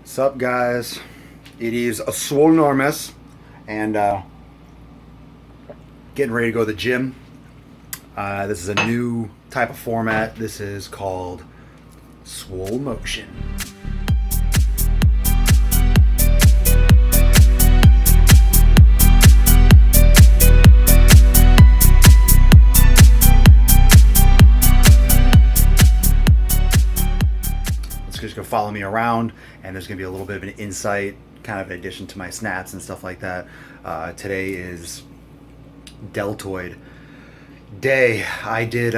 What's up, guys? It is a Swolenormous, and getting ready to go to the gym. This is a new type of format. This is called SwoleMotion. Just gonna follow me around, and there's gonna be a little bit of an insight, kind of in addition to my snats and stuff like that. Today is deltoid day. I did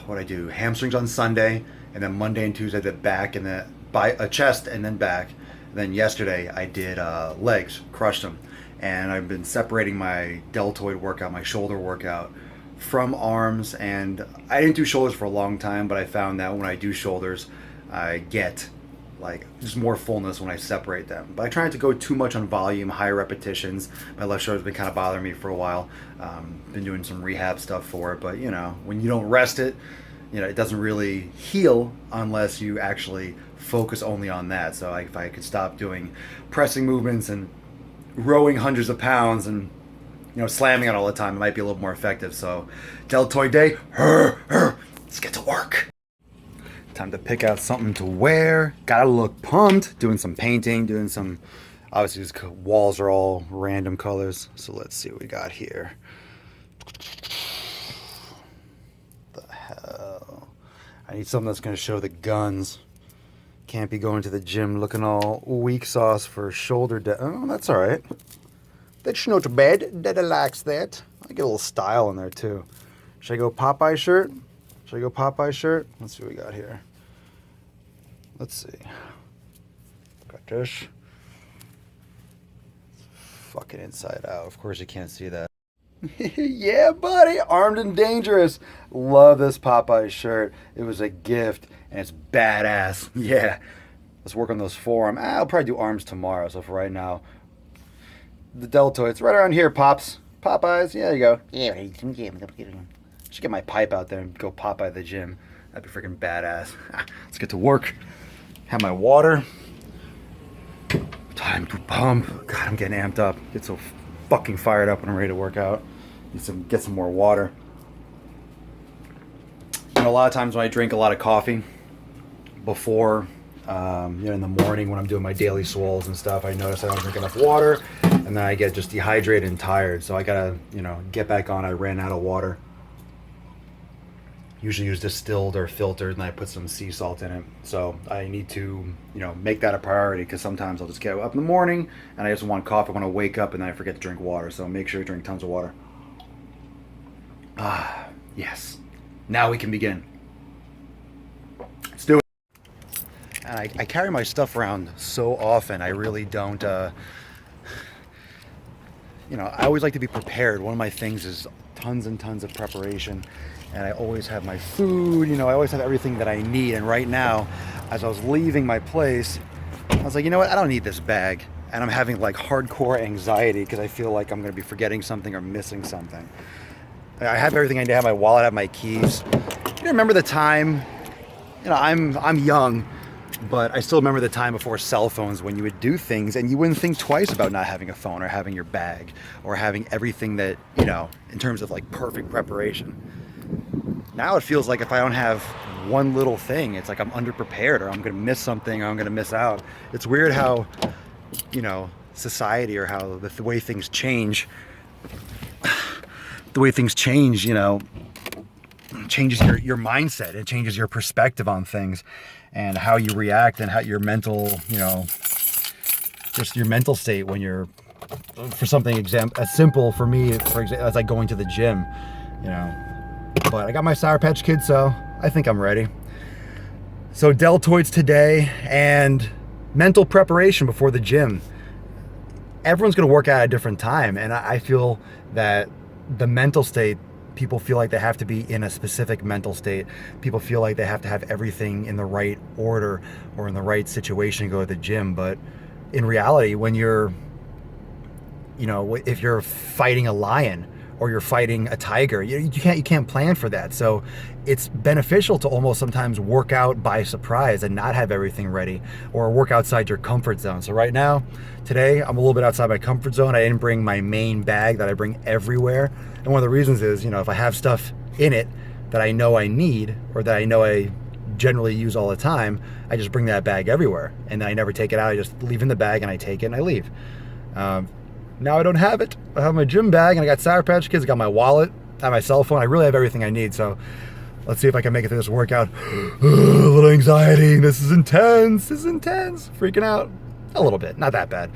what I do hamstrings on Sunday, and then Monday and Tuesday I did back and then by a chest and then back. And then yesterday I did legs, crushed them, and I've been separating my deltoid workout, my shoulder workout, from arms. And I didn't do shoulders for a long time, but I found that when I do shoulders, I get like just more fullness when I separate them. But I try not to go too much on volume, higher repetitions. My left shoulder's been kind of bothering me for a while. Been doing some rehab stuff for it, but you know, when you don't rest it, you know, it doesn't really heal unless you actually focus only on that. So if I could stop doing pressing movements and rowing hundreds of pounds and slamming it all the time, it might be a little more effective. So deltoid day, let's get to work. Time to pick out something to wear. Gotta look pumped. Doing some painting, obviously these walls are all random colors. So let's see what we got here. The hell? I need something that's gonna show the guns. Can't be going to the gym looking all weak sauce for shoulder oh, that's all right. That's not bad. That likes that. I get a little style in there too. Should I go Popeye shirt? Let's see what we got here. Let's see. Got this. Fucking inside out. Of course you can't see that. Yeah, buddy. Armed and dangerous. Love this Popeye shirt. It was a gift and it's badass. Yeah. Let's work on those forearms. I'll probably do arms tomorrow. So for right now, the deltoids right around here, Popeyes. Yeah, you go. Yeah, should get my pipe out there and go Popeye the gym. That'd be freaking badass. Let's get to work. Have my water. Time to pump. God, I'm getting amped up. Get so fucking fired up when I'm ready to work out. Get some more water. A lot of times when I drink a lot of coffee before, in the morning when I'm doing my daily swoles and stuff, I notice I don't drink enough water, and then I get just dehydrated and tired. So I gotta, get back on. I ran out of water. Usually use distilled or filtered, and I put some sea salt in it. So I need to, make that a priority, because sometimes I'll just get up in the morning and I just want coffee when I wake up, and then I forget to drink water. So make sure you drink tons of water. Yes. Now we can begin. Let's do it. And I carry my stuff around so often. I really don't, I always like to be prepared. One of my things is tons and tons of preparation. And I always have my food, I always have everything that I need. And right now, as I was leaving my place, I was like, you know what? I don't need this bag. And I'm having like hardcore anxiety because I feel like I'm going to be forgetting something or missing something. I have everything I need. I have my wallet, I have my keys. You remember the time, I'm young, but I still remember the time before cell phones when you would do things and you wouldn't think twice about not having a phone or having your bag or having everything that, in terms of like perfect preparation. Now it feels like if I don't have one little thing, it's like I'm underprepared, or I'm going to miss something, or I'm going to miss out. It's weird how, society, or how the way things change, changes your mindset. It changes your perspective on things and how you react, and how your mental, just your mental state when you're, for something as simple for me, for example, as like going to the gym, But I got my Sour Patch Kids, so I think I'm ready. So deltoids today and mental preparation before the gym. Everyone's going to work out at a different time, and I feel that the mental state, people feel like they have to be in a specific mental state. People feel like they have to have everything in the right order or in the right situation to go to the gym. But in reality, when you're, if you're fighting a lion, or you're fighting a tiger. You can't plan for that. So it's beneficial to almost sometimes work out by surprise and not have everything ready, or work outside your comfort zone. So right now, today, I'm a little bit outside my comfort zone. I didn't bring my main bag that I bring everywhere. And one of the reasons is, if I have stuff in it that I know I need, or that I know I generally use all the time, I just bring that bag everywhere, and then I never take it out. I just leave in the bag, and I take it and I leave. Now I don't have it. I have my gym bag, and I got Sour Patch Kids, I got my wallet, I have my cell phone. I really have everything I need. So let's see if I can make it through this workout. A little anxiety. This is intense. Freaking out a little bit. Not that bad.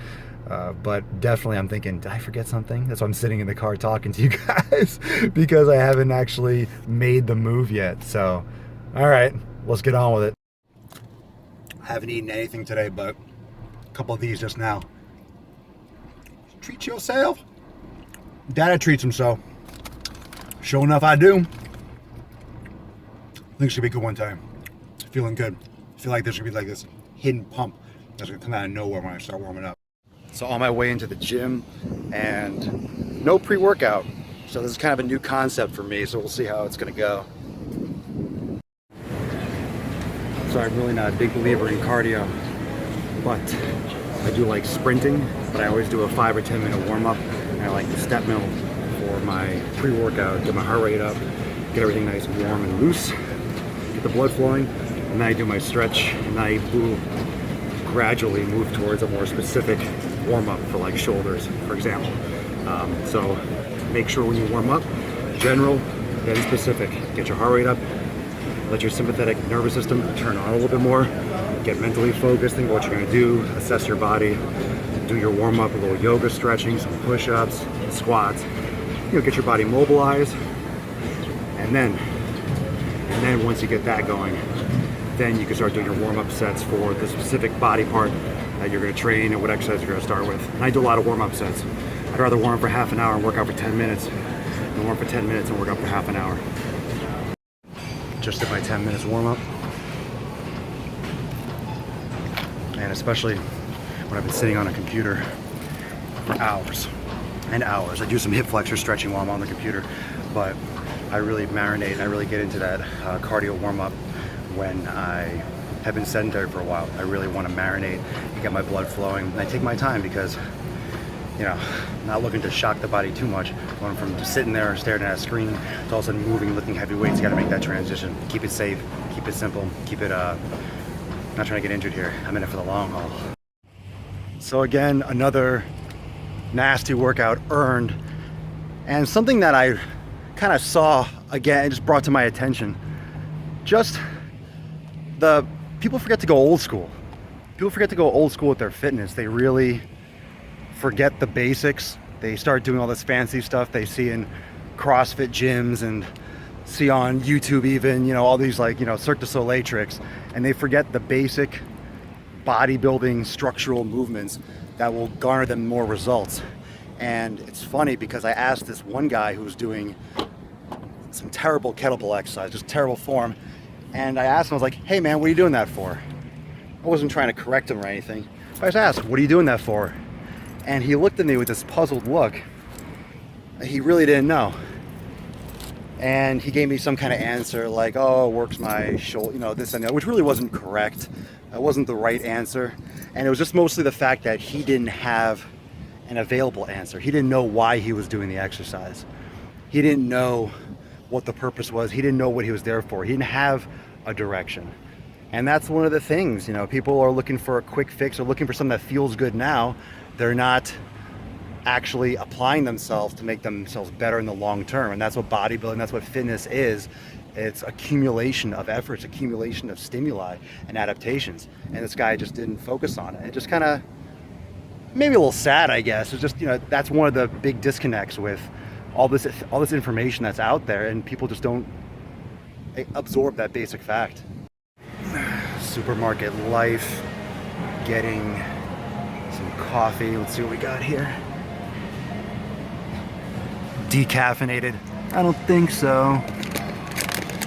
But definitely I'm thinking, did I forget something? That's why I'm sitting in the car talking to you guys, because I haven't actually made the move yet. So, all right, let's get on with it. I haven't eaten anything today, but a couple of these just now. Treat yourself. Dada treats himself. Sure enough, I do. I think it's gonna be a good one time. Feeling good. I feel like there's gonna be like this hidden pump that's gonna come out of nowhere when I start warming up. So on my way into the gym, and no pre-workout. So this is kind of a new concept for me, so we'll see how it's gonna go. So I'm really not a big believer in cardio, but I do like sprinting, but I always do a 5 or 10 minute warm up, and I like the step mill for my pre-workout, get my heart rate up, get everything nice and warm and loose, get the blood flowing, and then I do my stretch, and I gradually move towards a more specific warm up for like shoulders, for example. So make sure when you warm up, general, then specific. Get your heart rate up, let your sympathetic nervous system turn on a little bit more, get mentally focused, think what you're gonna do, assess your body, do your warm up, a little yoga stretching, some push-ups, squats, get your body mobilized, and then once you get that going, then you can start doing your warm-up sets for the specific body part that you're going to train and what exercise you're going to start with. And I do a lot of warm-up sets. I'd rather warm up for half an hour and work out for 10 minutes than warm up for 10 minutes and work out for half an hour. Just did my 10 minutes warm-up. And especially when I've been sitting on a computer for hours and hours. I do some hip flexor stretching while I'm on the computer, but I really marinate and I really get into that cardio warm-up when I have been sedentary for a while. I really want to marinate and get my blood flowing. And I take my time because, not looking to shock the body too much. Going from just sitting there staring at a screen to all of a sudden moving, lifting heavy weights. You got to make that transition. Keep it safe, keep it simple, keep it, not trying to get injured here. I'm in it for the long haul. So again, another nasty workout earned, and something that I kind of saw again, it just brought to my attention. Just the people forget to go old school. People forget to go old school with their fitness. They really forget the basics. They start doing all this fancy stuff they see in CrossFit gyms and see on YouTube even, all these Cirque du Soleil tricks, and they forget the basic bodybuilding structural movements that will garner them more results. And it's funny because I asked this one guy who was doing some terrible kettlebell exercise, just terrible form, and I asked him, I was like, hey man, what are you doing that for? I wasn't trying to correct him or anything, but I just asked, what are you doing that for? And he looked at me with this puzzled look. He really didn't know. And he gave me some kind of answer like, oh, it works my shoulder, this and that, which really wasn't correct. It wasn't the right answer. And it was just mostly the fact that he didn't have an available answer. He didn't know why he was doing the exercise. He didn't know what the purpose was. He didn't know what he was there for. He didn't have a direction. And that's one of the things, people are looking for a quick fix or looking for something that feels good now. They're not actually applying themselves to make themselves better in the long term. And that's what bodybuilding, that's what fitness is. It's accumulation of efforts, accumulation of stimuli and adaptations. And this guy just didn't focus on it. It just kind of maybe a little sad, I guess. It's just, that's one of the big disconnects with all this information that's out there, and people just don't absorb that basic fact. Supermarket life, getting some coffee. Let's see what we got here. Decaffeinated? I don't think so.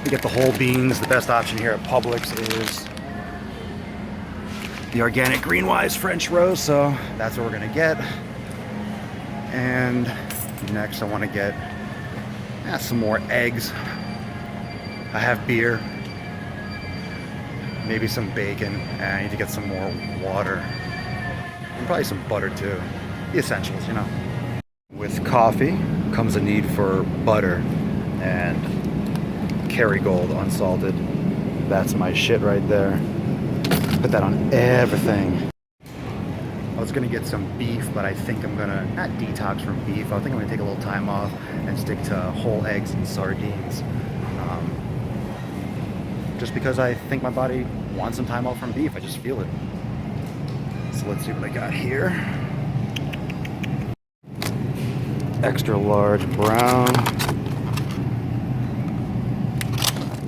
We get the whole beans. The best option here at Publix is the organic Greenwise French roast, so that's what we're gonna get. And next I want to get Some more eggs. I have beer. Maybe some bacon. And I need to get some more water. And probably some butter too. The essentials, you know. With coffee comes a need for butter and Kerrygold unsalted. That's my shit right there. Put that on everything. I was gonna get some beef, but I think I'm gonna not detox from beef. I think I'm gonna take a little time off and stick to whole eggs and sardines. Just because I think my body wants some time off from beef. I just feel it. So let's see what I got here. Extra large brown.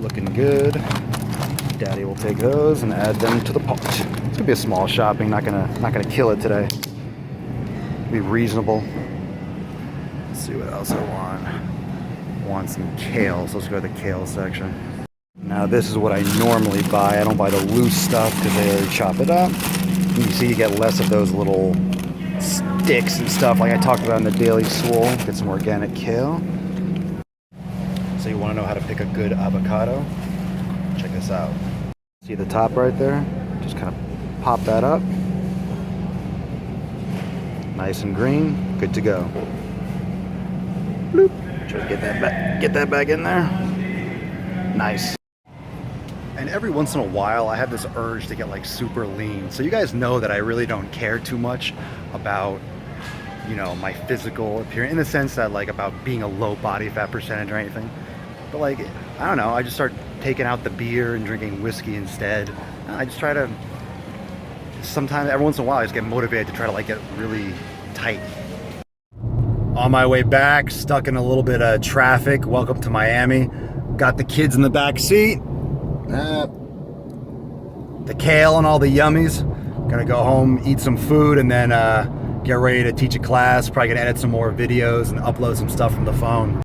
Looking good. Daddy will take those and add them to the pot. It's gonna be a small shopping, not gonna kill it today. Be reasonable. Let's see what else I want. Want some kale, so let's go to the kale section. Now this is what I normally buy. I don't buy the loose stuff because they already chop it up. And you see you get less of those little sticks and stuff like I talked about in the Daily Swole. Get some organic kale. So you want to know how to pick a good avocado? Check this out. See the top right there? Just kind of pop that up. Nice and green, good to go. Bloop. Try to get that back in there. Nice. And every once in a while I have this urge to get like super lean. So you guys know that I really don't care too much about, you know, my physical appearance, in the sense that like about being a low body fat percentage or anything. But like, I don't know, I just start taking out the beer and drinking whiskey instead. I just try to, sometimes, every once in a while, I just get motivated to try to like get really tight. On my way back, stuck in a little bit of traffic. Welcome to Miami. Got the kids in the back seat. The kale and all the yummies. Gonna go home, eat some food, and then get ready to teach a class. Probably gonna edit some more videos and upload some stuff from the phone.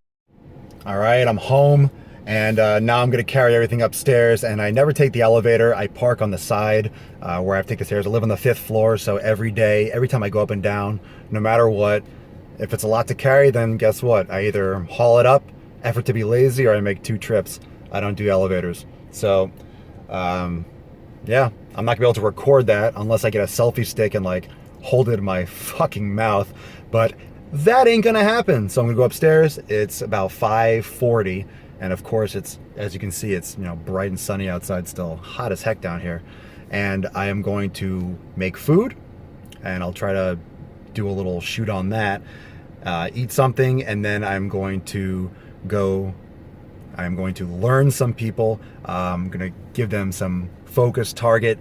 All right, I'm home, and now I'm gonna carry everything upstairs, and I never take the elevator. I park on the side where I have to take the stairs. I live on the 5th floor, so every day, every time I go up and down, no matter what, if it's a lot to carry, then guess what? I either haul it up, effort to be lazy, or I make 2 trips. I don't do elevators. So, yeah, I'm not gonna be able to record that unless I get a selfie stick and like hold it in my fucking mouth, but that ain't gonna happen. So I'm gonna go upstairs. It's about 5:40, and of course it's, as you can see, it's, you know, bright and sunny outside still, hot as heck down here. And I am going to make food, and I'll try to do a little shoot on that, eat something, and then I'm going to learn some people. I'm gonna give them some focus target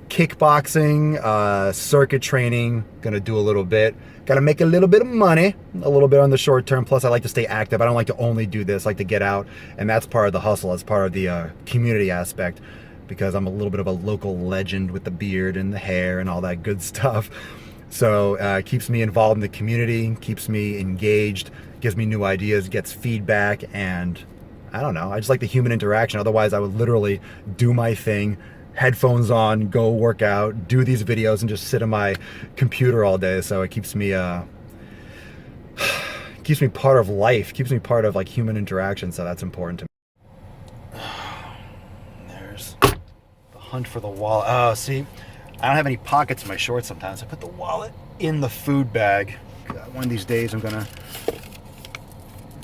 kickboxing, circuit training. Gonna do a little bit. Gotta make a little bit of money, a little bit on the short term. Plus I like to stay active. I don't like to only do this, I like to get out, and that's part of the hustle. That's part of the community aspect, because I'm a little bit of a local legend with the beard and the hair and all that good stuff. So it keeps me involved in the community, keeps me engaged, gives me new ideas, gets feedback, and I don't know, I just like the human interaction. Otherwise I would literally do my thing, headphones on, go work out, do these videos, and just sit on my computer all day. So it keeps me part of life, keeps me part of like human interaction. So that's important to me. There's the hunt for the wallet. Oh, see, I don't have any pockets in my shorts sometimes. I put the wallet in the food bag. One of these days I'm gonna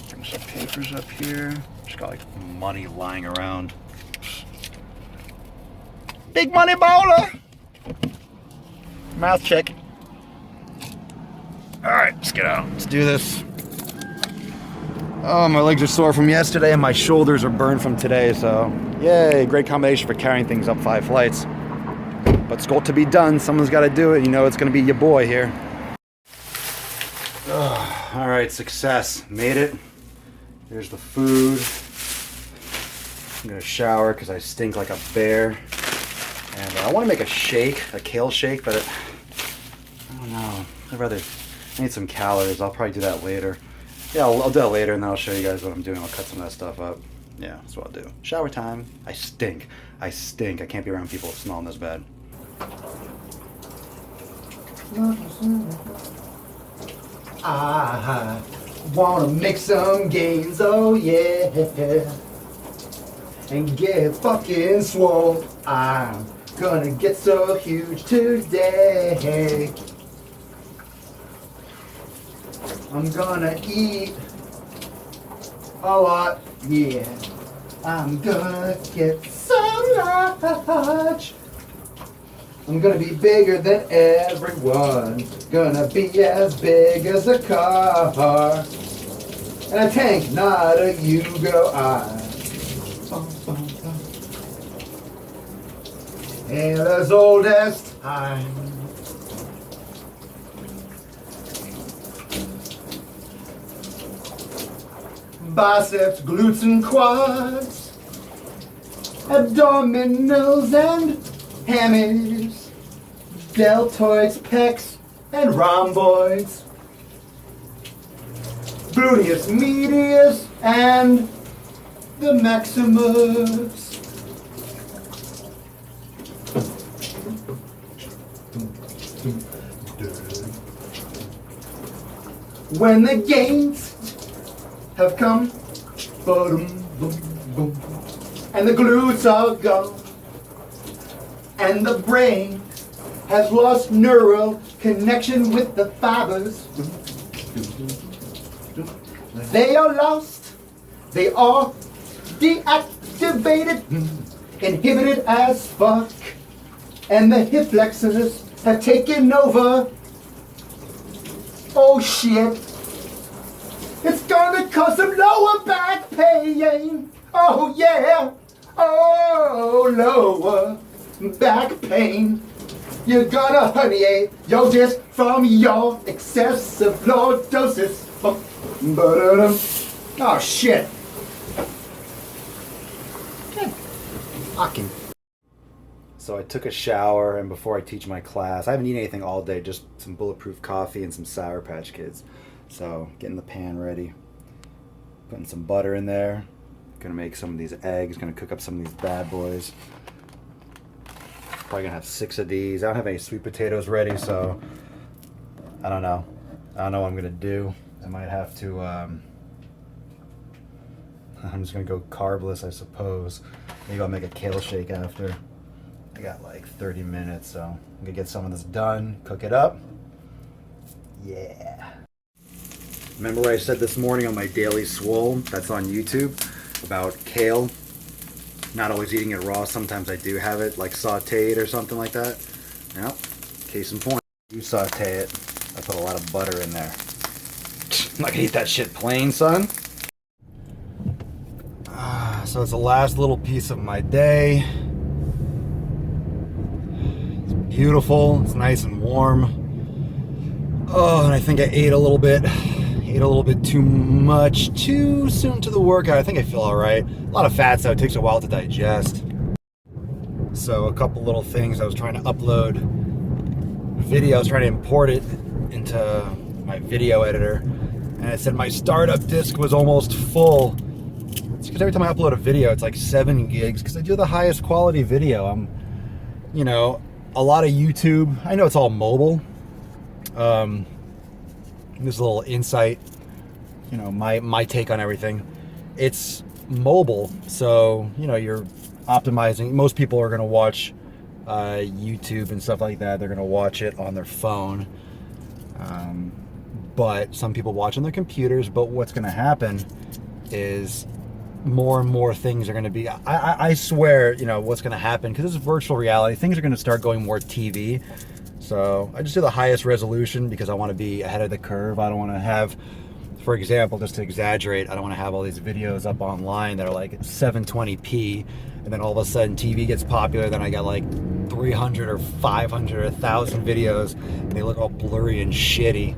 bring some papers up here. Just got like money lying around. Big money bowler. Mouth check. All right, let's get out. Let's do this. Oh, my legs are sore from yesterday and my shoulders are burned from today. So, yay, great combination for carrying things up 5 flights. But it's got to be done. Someone's got to do it. You know, it's going to be your boy here. All right, success. Made it. Here's the food. I'm going to shower because I stink like a bear. And I want to make a shake, a kale shake, but I don't know. I need some calories. I'll probably do that later. Yeah, I'll do that later, and then I'll show you guys what I'm doing. I'll cut some of that stuff up. Yeah, that's what I'll do. Shower time. I stink. I stink. I can't be around people smelling this bad. Wanna make some gains, oh yeah, and get fucking swole. I'm gonna get so huge today. I'm gonna eat a lot, yeah. I'm gonna get so large. I'm gonna be bigger than everyone. Gonna be as big as a car. And a tank, not a Yugo eye. And as old as time. Biceps, glutes, and quads. Abdominals and hammies. Deltoids, pecs, and rhomboids. Gluteus medius and the maximus. When the gains have come, boom, boom, boom, and the glutes are gone, and the brain has lost neural connection with the fibers. They are lost, they are deactivated, inhibited as fuck, and the hip flexors have taken over. Oh shit, it's gonna cause some lower back pain. Oh yeah, oh lower back pain. You're gonna herniate your disc from your excessive lordosis. Oh shit. Okay. Fucking. So I took a shower, and before I teach my class, I haven't eaten anything all day, just some bulletproof coffee and some Sour Patch Kids. So getting the pan ready, putting some butter in there, gonna make some of these eggs, gonna cook up some of these bad boys. Probably gonna have 6 of these. I don't have any sweet potatoes ready, so I don't know what I'm gonna do. I might have to, I'm just gonna go carbless, I suppose. Maybe I'll make a kale shake after. I got like 30 minutes, so I'm gonna get some of this done, cook it up. Yeah. Remember what I said this morning on my daily Swole, that's on YouTube, about kale? Not always eating it raw, sometimes I do have it like sauteed or something like that. Yep, case in point. You saute it, I put a lot of butter in there. I'm not gonna eat that shit plain, son. So it's the last little piece of my day. It's beautiful, it's nice and warm. Oh, and I think I ate a little bit too much too soon to the workout. I think I feel all right. A lot of fats, though. It takes a while to digest. So a couple little things. I was trying to upload video. I was trying to import it into my video editor, and it said my startup disk was almost full. It's because every time I upload a video, it's like 7 gigs because I do the highest quality video. You know, a lot of YouTube. I know it's all mobile. This little insight, you know, my take on everything. It's mobile, so you know you're optimizing. Most people are going to watch YouTube and stuff like that. They're going to watch it on their phone, but some people watch on their computers. But what's going to happen is more and more things are going to be. I swear, you know what's going to happen because this is virtual reality. Things are going to start going more TV. So I just do the highest resolution because I want to be ahead of the curve. I don't want to have, for example, just to exaggerate, I don't want to have all these videos up online that are like 720p, and then all of a sudden TV gets popular, then I got like 300 or 500 or 1,000 videos, and they look all blurry and shitty.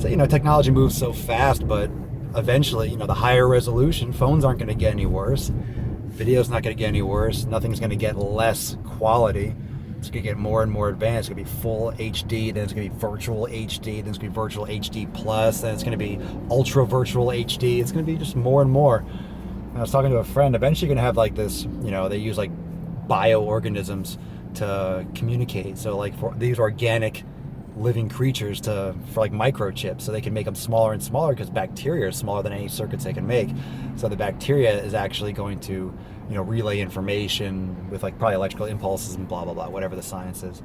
So, you know, technology moves so fast, but eventually, you know, the higher resolution, phones aren't going to get any worse. Video's not going to get any worse. Nothing's going to get less quality. It's going to get more and more advanced. It's going to be full HD, then it's going to be virtual HD, then it's going to be virtual HD plus, then it's going to be ultra virtual HD. It's going to be just more and more. I was talking to a friend, eventually you're going to have like this, you know, they use like bioorganisms to communicate. So like for these organic living creatures for like microchips, so they can make them smaller and smaller, because bacteria are smaller than any circuits they can make. So the bacteria is actually going to, relay information with like probably electrical impulses and blah blah blah, whatever the science is.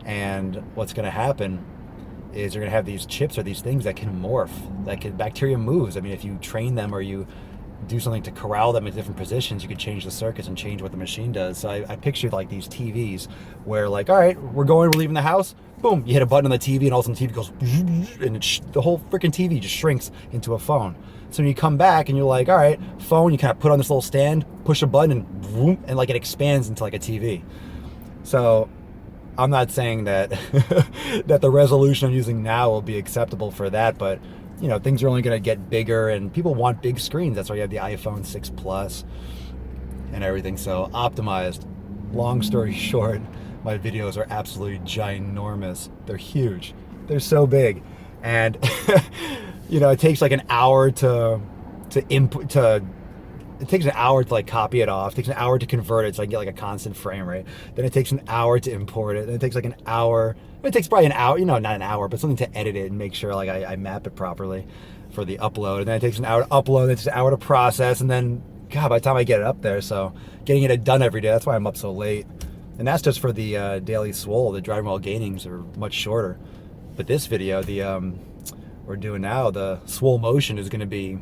And what's going to happen is you're going to have these chips or these things that can morph. Bacteria moves. I mean, if you train them or you do something to corral them in different positions, you could change the circuits and change what the machine does. So I pictured like these TVs where like, all right, we're leaving the house, boom, you hit a button on the TV and all of a sudden the TV goes, and the whole freaking TV just shrinks into a phone. So when you come back and you're like, all right, phone, you kind of put on this little stand, push a button, and boom, and like it expands into like a TV. So I'm not saying that that the resolution I'm using now will be acceptable for that, but things are only going to get bigger, and people want big screens. That's why you have the iPhone 6 Plus and everything. So optimized. Long story short, my videos are absolutely ginormous. They're huge. They're so big, and it takes like an hour to input to. It takes an hour to like copy it off. It takes an hour to convert it so I can get like a constant frame rate. Then it takes an hour to import it. Then it takes like an hour. It takes probably an hour, not an hour, but something to edit it and make sure like I map it properly for the upload. And then it takes an hour to upload. Then it takes an hour to process. And then, God, by the time I get it up there, so getting it done every day, that's why I'm up so late. And that's just for the daily Swole. The driving while gainings are much shorter. But this video, we're doing now, the SwoleMotion is going to be,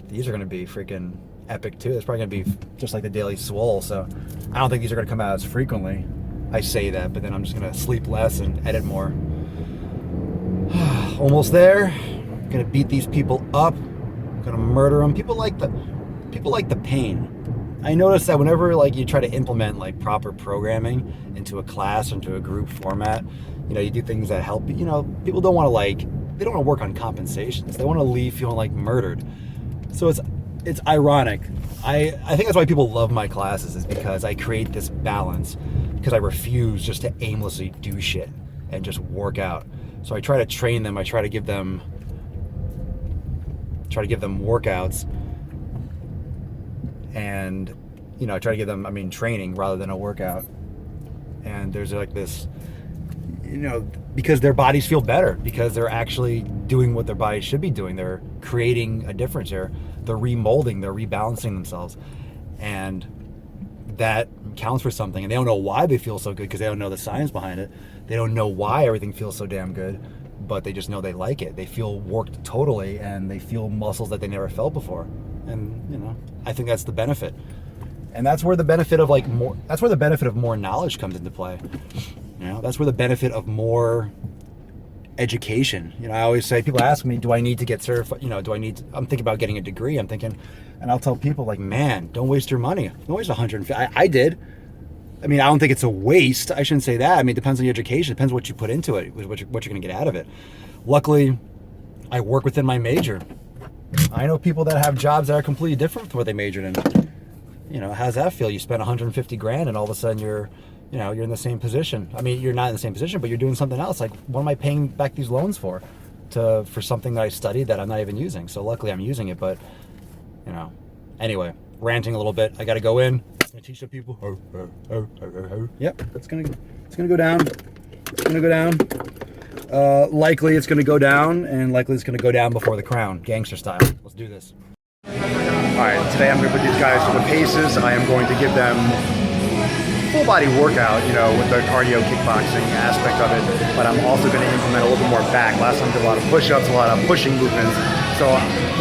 these are going to be freaking epic too. It's probably going to be just like the daily Swole. So I don't think these are going to come out as frequently. I say that, but then I'm just going to sleep less and edit more. Almost there. Going to beat these people up. Going to murder them. People like the pain. I noticed that whenever like you try to implement like proper programming into a class, into a group format, you do things that help. People don't want to they don't want to work on compensations. They want to leave feeling like murdered. So it's ironic. I think that's why people love my classes, is because I create this balance, because I refuse just to aimlessly do shit and just work out. So I try to train them. I try to give them workouts, and I try to give them training rather than a workout. And there's like this, because their bodies feel better, because they're actually doing what their bodies should be doing. They're creating a difference. They're remolding, they're rebalancing themselves, and that counts for something. And they don't know why they feel so good, because they don't know the science behind it. They don't know why everything feels so damn good, but they just know they like it. They feel worked totally, and they feel muscles that they never felt before. And I think that's the benefit. And that's where the benefit of more knowledge comes into play. That's where the benefit of more education. I always say, people ask me, do I need to get certified? I'm thinking about getting a degree. I'm thinking, and I'll tell people like, man, don't waste your money. Don't waste 150. I did. I don't think it's a waste. I shouldn't say that. It depends on your education. It depends what you put into it, what you're going to get out of it. Luckily, I work within my major. I know people that have jobs that are completely different from what they majored in. How's that feel? You spend 150 grand and all of a sudden you're in the same position. You're not in the same position, but you're doing something else. Like, what am I paying back these loans for something that I studied that I'm not even using? So luckily I'm using it, but anyway, ranting a little bit. I got to go in. I'm gonna teach the people. Yep, it's gonna go down. It's gonna go down. Likely it's gonna go down, and likely it's gonna go down before the crown, gangster style. Let's do this. All right, today I'm going to put these guys to the paces. I am going to give them full body workout, with the cardio kickboxing aspect of it, but I'm also going to implement a little bit more back. Last time I did a lot of push-ups, a lot of pushing movements. So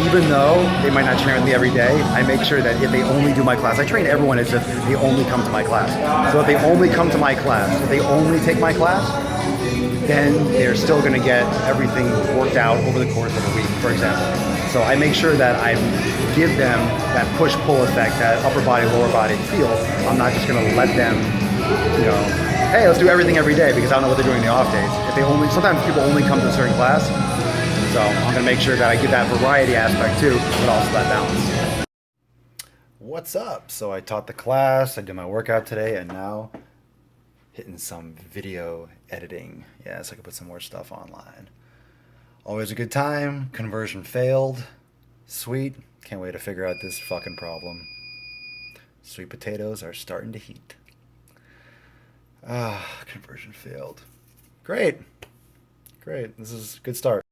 even though they might not train with me every day, I make sure that if they only do my class, I train everyone as if they only come to my class. So if they only come to my class, if they only take my class, then they're still going to get everything worked out over the course of a week, for example. So I make sure that I give them that push-pull effect, that upper body, lower body feel. I'm not just going to let them, hey, let's do everything every day, because I don't know what they're doing in the off days. Sometimes people only come to a certain class, so I'm going to make sure that I give that variety aspect too, but also that balance. What's up? So I taught the class, I did my workout today, and now hitting some video editing. Yeah, so I can put some more stuff online. Always a good time. Conversion failed. Sweet. Can't wait to figure out this fucking problem. Sweet potatoes are starting to heat. Conversion failed. Great. Great. This is a good start.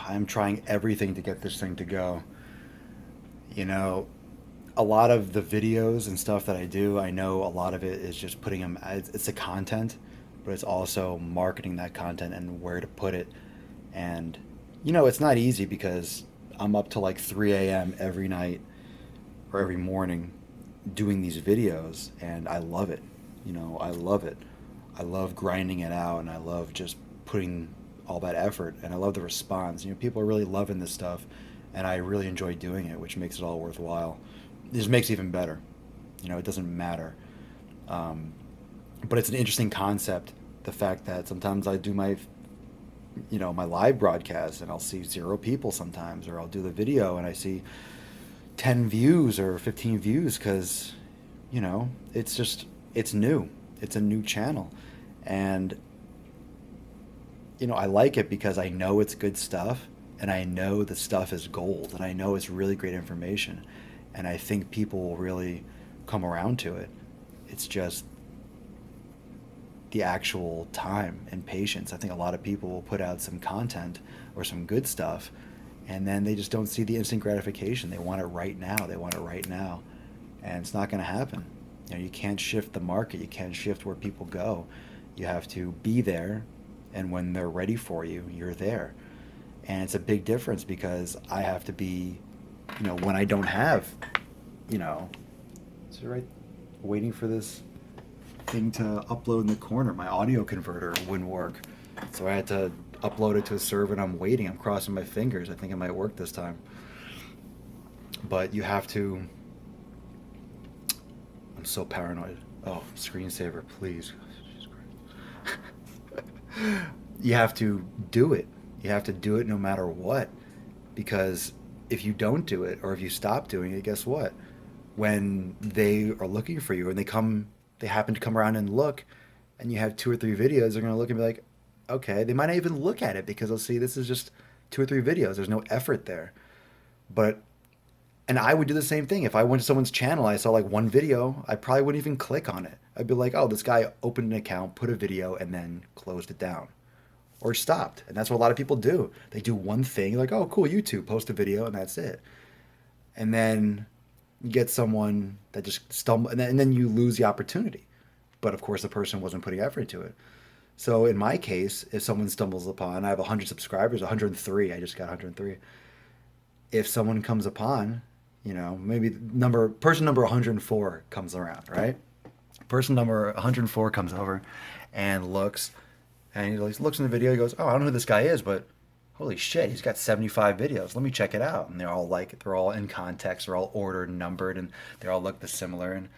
I'm trying everything to get this thing to go. You know, a lot of the videos and stuff that I do, I know a lot of it is just putting them, it's the content, but it's also marketing that content and where to put it. And, you know, it's not easy because I'm up to like 3 a.m. every night or every morning doing these videos, and I love it. You know, I love it. I love grinding it out, and I love just putting all that effort, and I love the response. You know, people are really loving this stuff, and I really enjoy doing it, which makes it all worthwhile. This makes it even better. You know, it doesn't matter. But it's an interesting concept, the fact that sometimes I do my, you know, my live broadcast, and I'll see 0 people sometimes, or I'll do the video and I see 10 views or 15 views because, you know, it's just, it's new. It's a new channel. And, you know, I like it because I know it's good stuff, and I know the stuff is gold, and I know it's really great information, and I think people will really come around to it. It's just the actual time and patience. I think a lot of people will put out some content or some good stuff, and then they just don't see the instant gratification. They want it right now. They want it right now. And it's not going to happen. You know, you can't shift the market. You can't shift where people go. You have to be there, and when they're ready for you, you're there. And it's a big difference because I have to be, you know, when I don't have, you know, is it right? Waiting for this thing to upload in the corner. My audio converter wouldn't work. So I had to upload it to a server, and I'm waiting. I'm crossing my fingers. I think it might work this time. But you have to, I'm so paranoid. Oh, screensaver, please. You have to do it. You have to do it no matter what. Because if you don't do it, or if you stop doing it, guess what? When they are looking for you and they happen to come around and look, and you have 2 or 3 videos, they're going to look and be like, okay. They might not even look at it because they'll see this is just 2 or 3 videos. There's no effort there. And I would do the same thing. If I went to someone's channel, I saw like 1 video, I probably wouldn't even click on it. I'd be like, oh, this guy opened an account, put a video, and then closed it down. Or stopped. And that's what a lot of people do. They do one thing, like, oh, cool, YouTube, post a video, and that's it. And then you get someone that just stumbles, and then you lose the opportunity. But of course, the person wasn't putting effort into it. So in my case, if someone stumbles upon, I have 100 subscribers, 103, I just got 103. If someone comes upon, you know, maybe person number 104 comes around, right? Person number 104 comes over and looks, and he looks in the video, he goes, oh, I don't know who this guy is, but holy shit, he's got 75 videos. Let me check it out. And they're all in context, they're all ordered and numbered, and they all look similar, and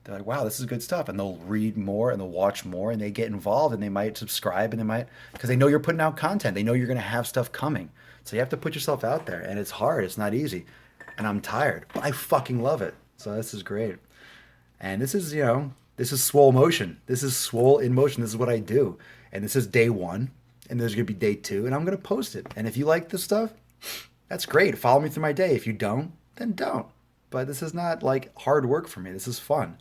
they're like, wow, this is good stuff. And they'll read more, and they'll watch more, and they get involved, and they might subscribe, and they might, because they know you're putting out content. They know you're going to have stuff coming. So you have to put yourself out there, and it's hard. It's not easy. And I'm tired, but I fucking love it. So this is great. And this is, you know, this is SwoleMotion. This is Swole in motion. This is what I do. And this is day 1, and there's going to be day 2, and I'm going to post it. And if you like this stuff, that's great. Follow me through my day. If you don't, then don't. But this is not like hard work for me. This is fun.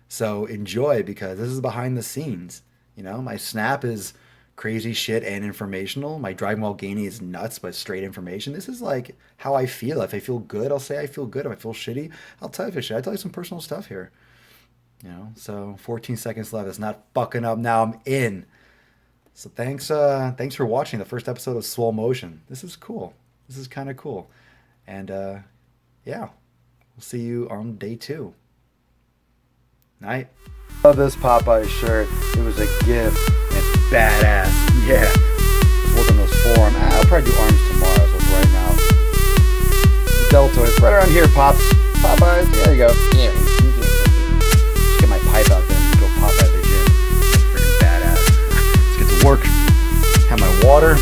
So enjoy, because this is behind the scenes. You know, my Snap is crazy shit and informational. My Dragon Ball Genie is nuts, but straight information. This is like how I feel. If I feel good, I'll say I feel good. If I feel shitty, I'll tell you if I should. I tell you some personal stuff here. You know, so 14 seconds left. It's not fucking up now. I'm in. So thanks for watching the first episode of SwoleMotion. This is cool. This is kind of cool. And yeah, we'll see you on day 2. Night. Love this Popeye shirt. It was a gift. It's badass. Yeah. Just work on those forearms. I'll probably do arms tomorrow, so right now. Deltoids. Right around here, Pops. Popeyes. There you go. Yeah. Just get my pipe out there and go pop at the gym. It's freaking badass. Let's get to work. Have my water.